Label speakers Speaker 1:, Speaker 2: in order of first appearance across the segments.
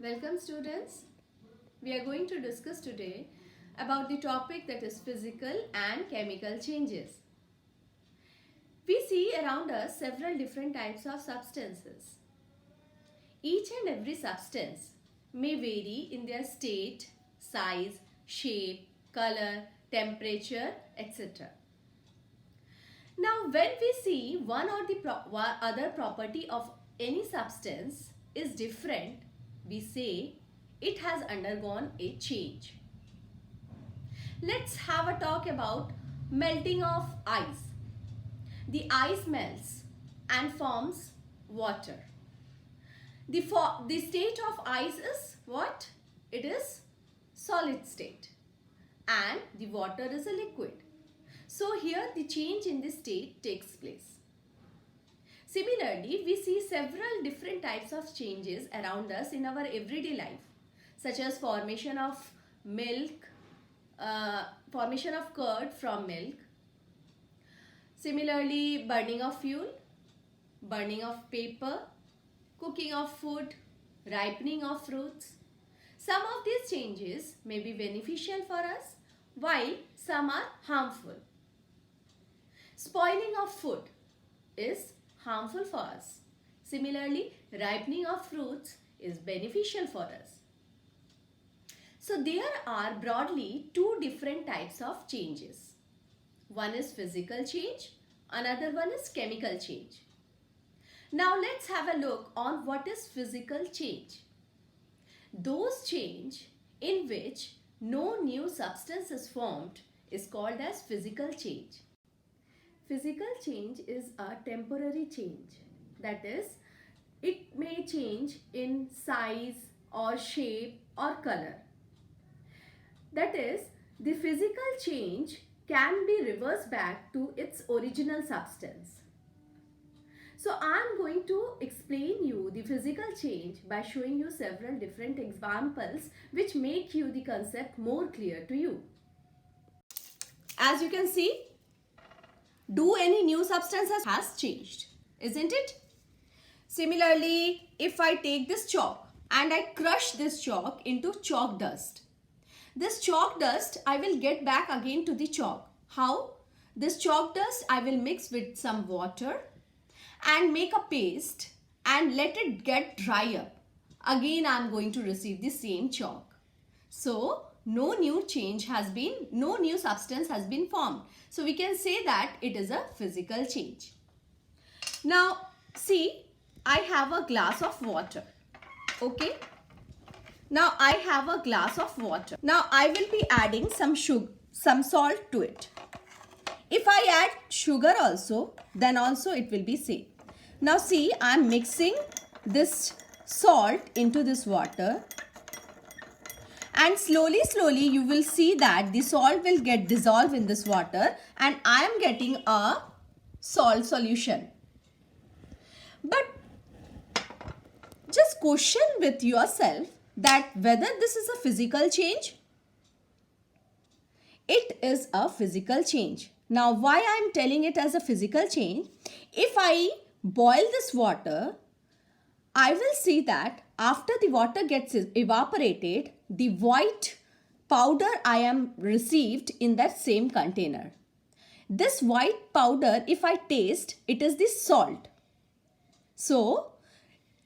Speaker 1: Welcome students. We are going to discuss today about the topic that is physical and chemical changes. We see around us several different types of substances. Each and every substance may vary in their state, size, shape, color, temperature, etc. Now when we see one or the other property of any substance is different, we say it has undergone a change. Let's have a talk about melting of ice. The ice melts and forms water. The state of ice is what? It is solid state and the water is a liquid. So here the change in the state takes place. Similarly, we see several different types of changes around us in our everyday life, such as formation of milk, formation of curd from milk. Similarly, burning of fuel, burning of paper, cooking of food, ripening of fruits. Some of these changes may be beneficial for us, while some are harmful. Spoiling of food is harmful for us. Similarly, ripening of fruits is beneficial for us. So there are broadly two different types of changes. One is physical change, another one is chemical change. Now let's have a look on what is physical change. Those change in which no new substance is formed is called as physical change. Physical change is a temporary change. That is, it may change in size or shape or color. That is, the physical change can be reversed back to its original substance. So I am going to explain you the physical change by showing you several different examples which make you the concept more clear to you. As you can see, do any new substance has changed, isn't it? Similarly, if I take this chalk and I crush this chalk into chalk dust, this chalk dust I will get back again to the chalk. How? This chalk dust I will mix with some water and make a paste and let it get dry up. Again I am going to receive the same chalk. So no new substance has been formed. So we can say that it is a physical change. Now see, I have a glass of water. Okay. Now I have a glass of water. Now I will be adding some salt to it. If I add sugar also, then also it will be same. Now see, I am mixing this salt into this water. And slowly you will see that the salt will get dissolved in this water and I am getting a salt solution. But just question with yourself that whether this is a physical change. It is a physical change. Now why I am telling it as a physical change? If I boil this water, I will see that after the water gets evaporated, the white powder I am received in that same container. This white powder, if I taste, it is the salt. So,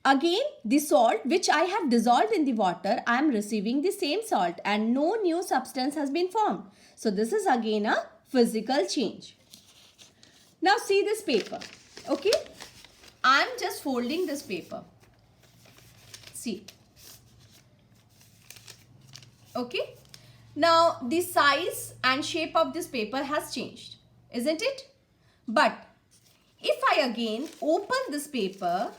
Speaker 1: again the salt which I have dissolved in the water, I am receiving the same salt and no new substance has been formed. So, this is again a physical change. Now, see this paper. Okay, I am just folding this paper. See. Okay. Now, the size and shape of this paper has changed, isn't it? But if I again open this paper,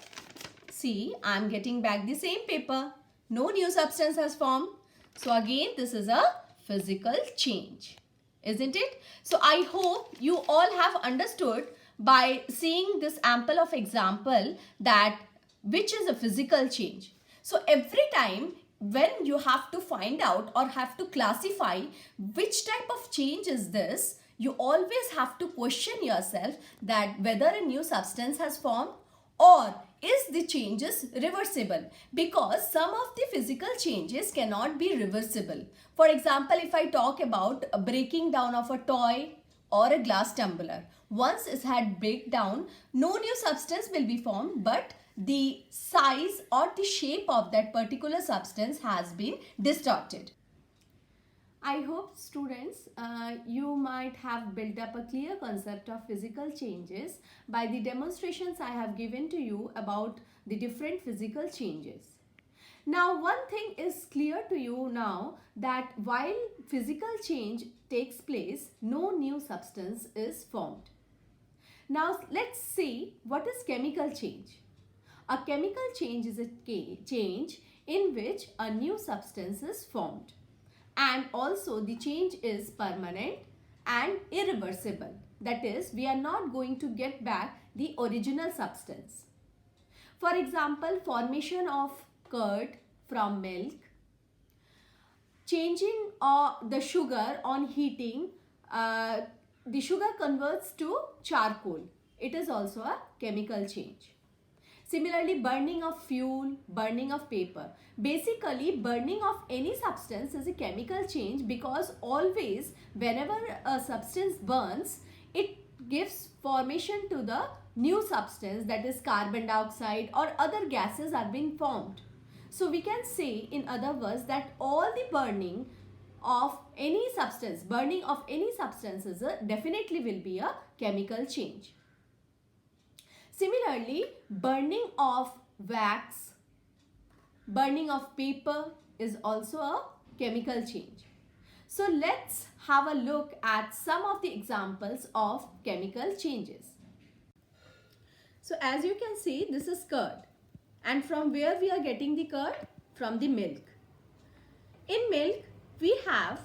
Speaker 1: see, I am getting back the same paper. No new substance has formed. So, again, this is a physical change, isn't it? So, I hope you all have understood by seeing this ample of example that which is a physical change. So every time when you have to find out or have to classify which type of change is this, you always have to question yourself that whether a new substance has formed or is the changes reversible? Because some of the physical changes cannot be reversible. For example, if I talk about a breaking down of a toy or a glass tumbler, once it had break down, no new substance will be formed, but the size or the shape of that particular substance has been distorted. I hope students, you might have built up a clear concept of physical changes by the demonstrations I have given to you about the different physical changes. Now, one thing is clear to you now, that while physical change takes place, no new substance is formed. Now, let's see what is chemical change. A chemical change is a change in which a new substance is formed. And also the change is permanent and irreversible. That is, we are not going to get back the original substance. For example, formation of curd from milk, changing the sugar on heating, the sugar converts to charcoal. It is also a chemical change. Similarly, burning of fuel, burning of paper. Basically, burning of any substance is a chemical change, because always whenever a substance burns, it gives formation to the new substance, that is carbon dioxide or other gases are being formed. So we can say in other words that all the burning of any substance, definitely will be a chemical change. Similarly, burning of wax, burning of paper is also a chemical change. So let's have a look at some of the examples of chemical changes. So as you can see, this is curd. And from where we are getting the curd? From the milk. In milk, we have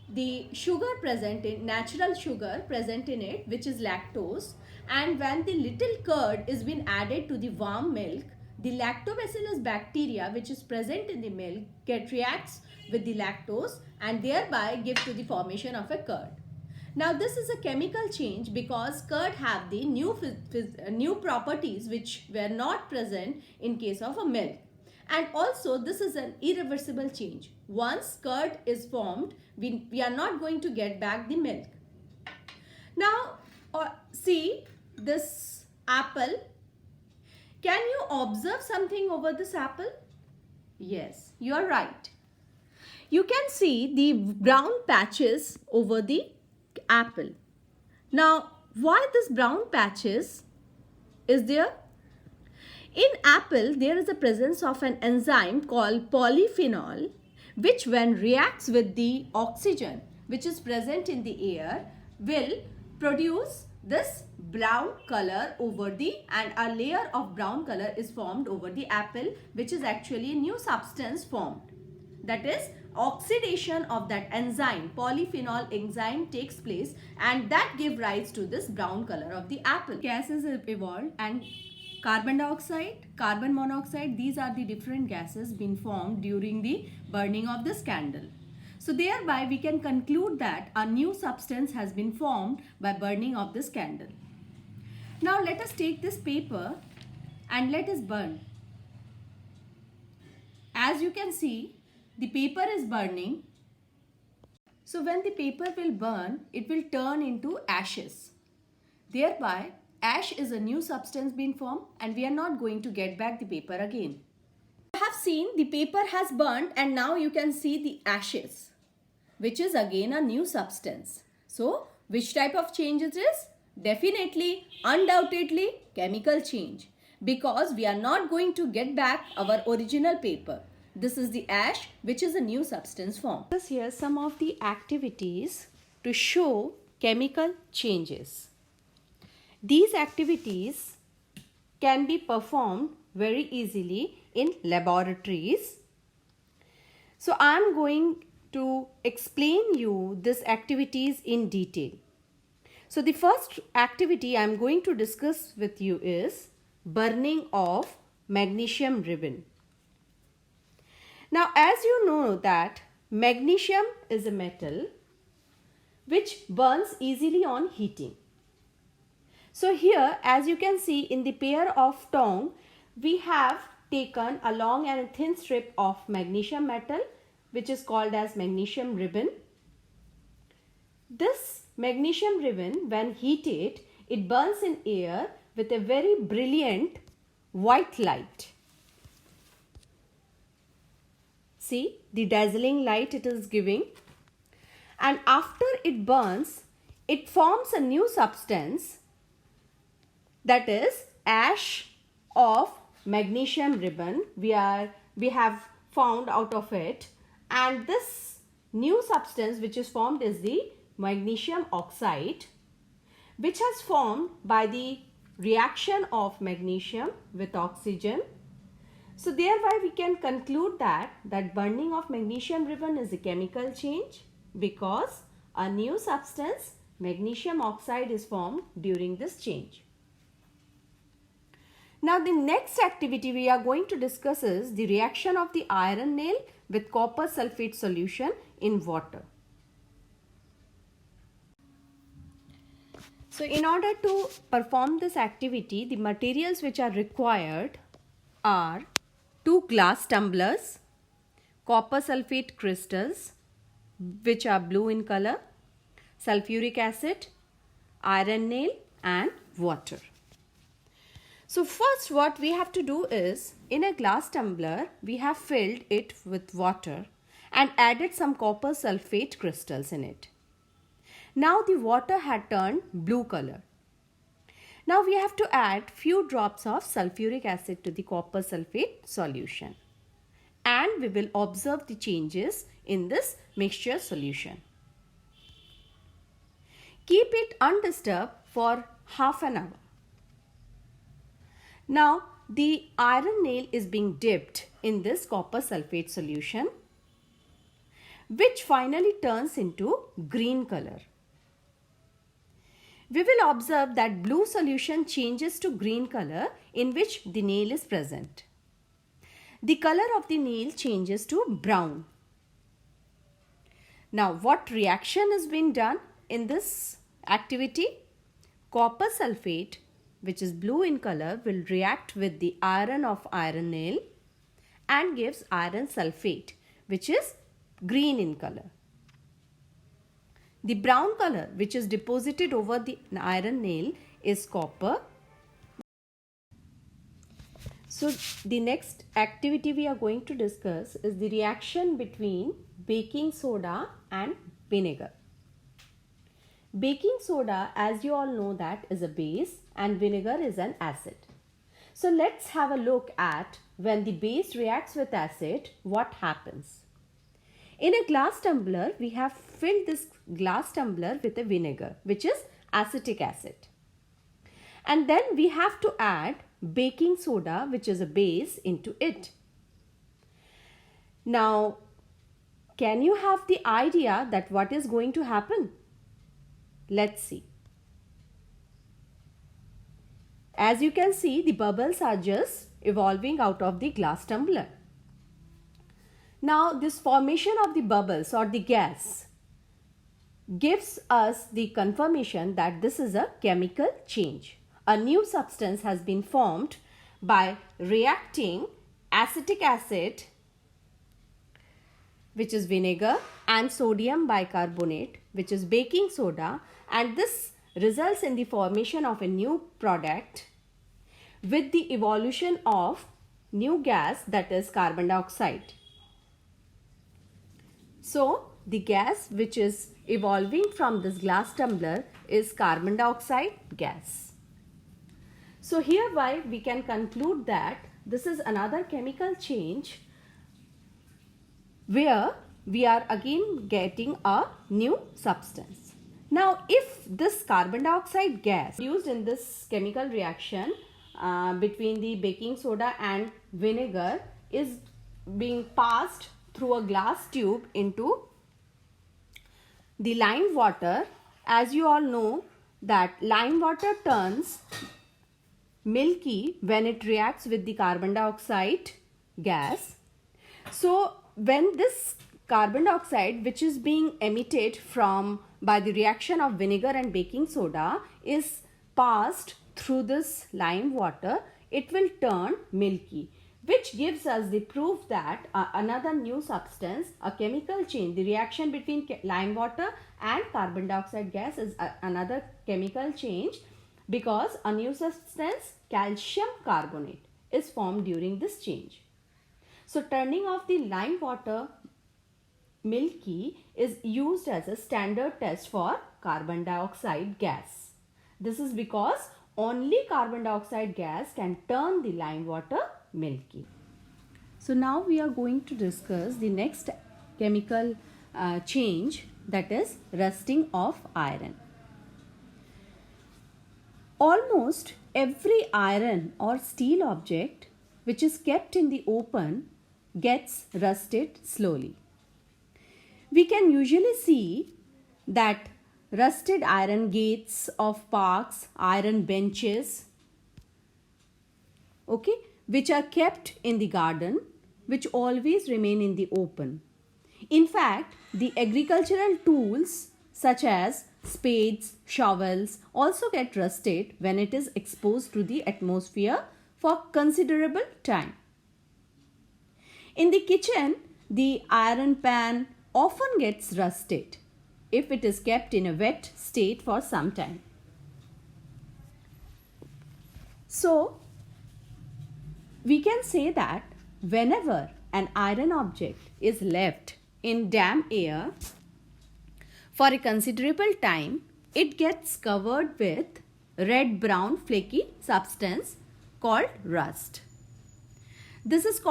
Speaker 1: the sugar present in, natural sugar present in it, which is lactose. And when the little curd is being added to the warm milk, the lactobacillus bacteria which is present in the milk reacts with the lactose and thereby give to the formation of a curd. Now this is a chemical change because curd have the new properties which were not present in case of a milk. And also this is an irreversible change. Once curd is formed, we are not going to get back the milk. Now see this apple. Can you observe something over this apple? Yes, you are right. You can see the brown patches over the apple. Now, why this brown patches is there? In apple, there is a presence of an enzyme called polyphenol, which when reacts with the oxygen which is present in the air will produce this brown color over and a layer of brown color is formed over the apple, which is actually a new substance formed. That is, oxidation of that enzyme, polyphenol enzyme takes place, and that give rise to this brown color of the apple. Gases have evolved, and carbon dioxide, carbon monoxide, these are the different gases being formed during the burning of this candle. So thereby we can conclude that a new substance has been formed by burning of this candle. Now let us take this paper and let us burn. As you can see, the paper is burning. So when the paper will burn, it will turn into ashes. Thereby, ash is a new substance being formed and we are not going to get back the paper again. You have seen the paper has burnt and now you can see the ashes, which is again a new substance. So, which type of change it is? Definitely, undoubtedly, chemical change, because we are not going to get back our original paper. This is the ash, which is a new substance form. Here are some of the activities to show chemical changes. These activities can be performed very easily in laboratories. So I am going to explain you these activities in detail. So the first activity I am going to discuss with you is burning of magnesium ribbon. Now as you know that magnesium is a metal which burns easily on heating.
Speaker 2: So here, as you can see in the pair of tongue, we have taken a long and a thin strip of magnesium metal, which is called as magnesium ribbon. This magnesium ribbon, when heated, it burns in air with a very brilliant white light. See the dazzling light it is giving. And after it burns, it forms a new substance, that is ash of magnesium ribbon. We have found out of it, and this new substance which is formed is the magnesium oxide, which has formed by the reaction of magnesium with oxygen. So thereby we can conclude that burning of magnesium ribbon is a chemical change, because a new substance, magnesium oxide, is formed during this change. Now the next activity we are going to discuss is the reaction of the iron nail with copper sulfate solution in water. So in order to perform this activity, the materials which are required are 2 glass tumblers, copper sulfate crystals which are blue in color, sulfuric acid, iron nail and water. So first what we have to do is, in a glass tumbler we have filled it with water and added some copper sulfate crystals in it. Now the water had turned blue color. Now we have to add few drops of sulfuric acid to the copper sulfate solution, and we will observe the changes in this mixture solution. Keep it undisturbed for half an hour. Now the iron nail is being dipped in this copper sulfate solution, which finally turns into green color. We will observe that blue solution changes to green color in which the nail is present. The color of the nail changes to brown. Now what reaction is being done in this activity? Copper sulfate, which is blue in color, will react with the iron of iron nail and gives iron sulfate, which is green in color. The brown color which is deposited over the iron nail is copper. So the next activity we are going to discuss is the reaction between baking soda and vinegar. Baking soda, as you all know, that is a base and vinegar is an acid. So let's have a look at when the base reacts with acid, what happens. In a glass tumbler, we have filled this glass tumbler with a vinegar, which is acetic acid. And then we have to add baking soda, which is a base, into it. Now, can you have the idea that what is going to happen? Let's see. As you can see, the bubbles are just evolving out of the glass tumbler. Now, this formation of the bubbles or the gas gives us the confirmation that this is a chemical change. A new substance has been formed by reacting acetic acid, which is vinegar, and sodium bicarbonate, which is baking soda, and this results in the formation of a new product with the evolution of new gas, that is carbon dioxide. So the gas which is evolving from this glass tumbler is carbon dioxide gas. So hereby we can conclude that this is another chemical change where we are again getting a new substance. Now if this carbon dioxide gas used in this chemical reaction between the baking soda and vinegar is being passed through a glass tube into the lime water, as you all know that lime water turns milky when it reacts with the carbon dioxide gas. So when this carbon dioxide, which is being emitted from by the reaction of vinegar and baking soda, is passed through this lime water, it will turn milky, which gives us the proof that another new substance, a chemical change, the reaction between lime water and carbon dioxide gas is another chemical change, because a new substance, calcium carbonate, is formed during this change. So turning of the lime water milky is used as a standard test for carbon dioxide gas. This is because only carbon dioxide gas can turn the lime water milky. So now we are going to discuss the next chemical change, that is rusting of iron. Almost every iron or steel object which is kept in the open gets rusted slowly. We can usually see that rusted iron gates of parks, iron benches, okay, which are kept in the garden, which always remain in the open. In fact, the agricultural tools such as spades, shovels also get rusted when it is exposed to the atmosphere for considerable time. In the kitchen, the iron pan often gets rusted if it is kept in a wet state for some time. So, we can say that whenever an iron object is left in damp air for a considerable time, it gets covered with red-brown flaky substance called rust. This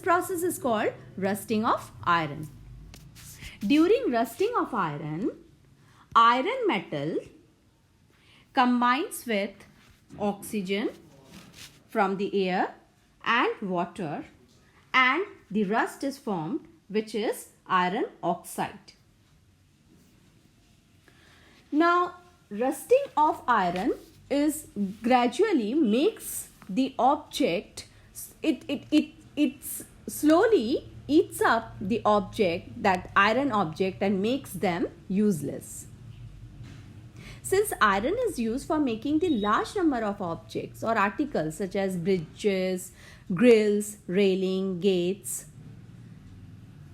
Speaker 2: process is called rusting of iron. During rusting of iron metal combines with oxygen from the air and water, and the rust is formed, which is iron oxide. Now, rusting of iron is gradually makes the object, it slowly eats up the object, that iron object, and makes them useless. Since iron is used for making the large number of objects or articles such as bridges, grills, railing, gates,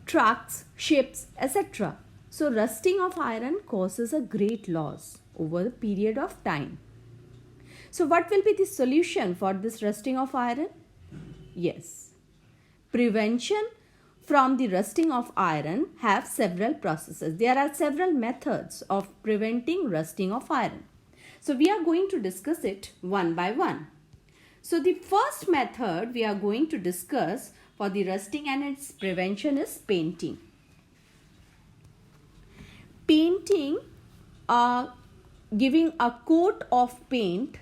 Speaker 2: trucks, ships, etc. So rusting of iron causes a great loss over the period of time. So what will be the solution for this rusting of iron? Yes, prevention from the rusting of iron have several processes. There are several methods of preventing rusting of iron. So we are going to discuss it one by one. So the first method we are going to discuss for the rusting and its prevention is painting. Painting, giving a coat of paint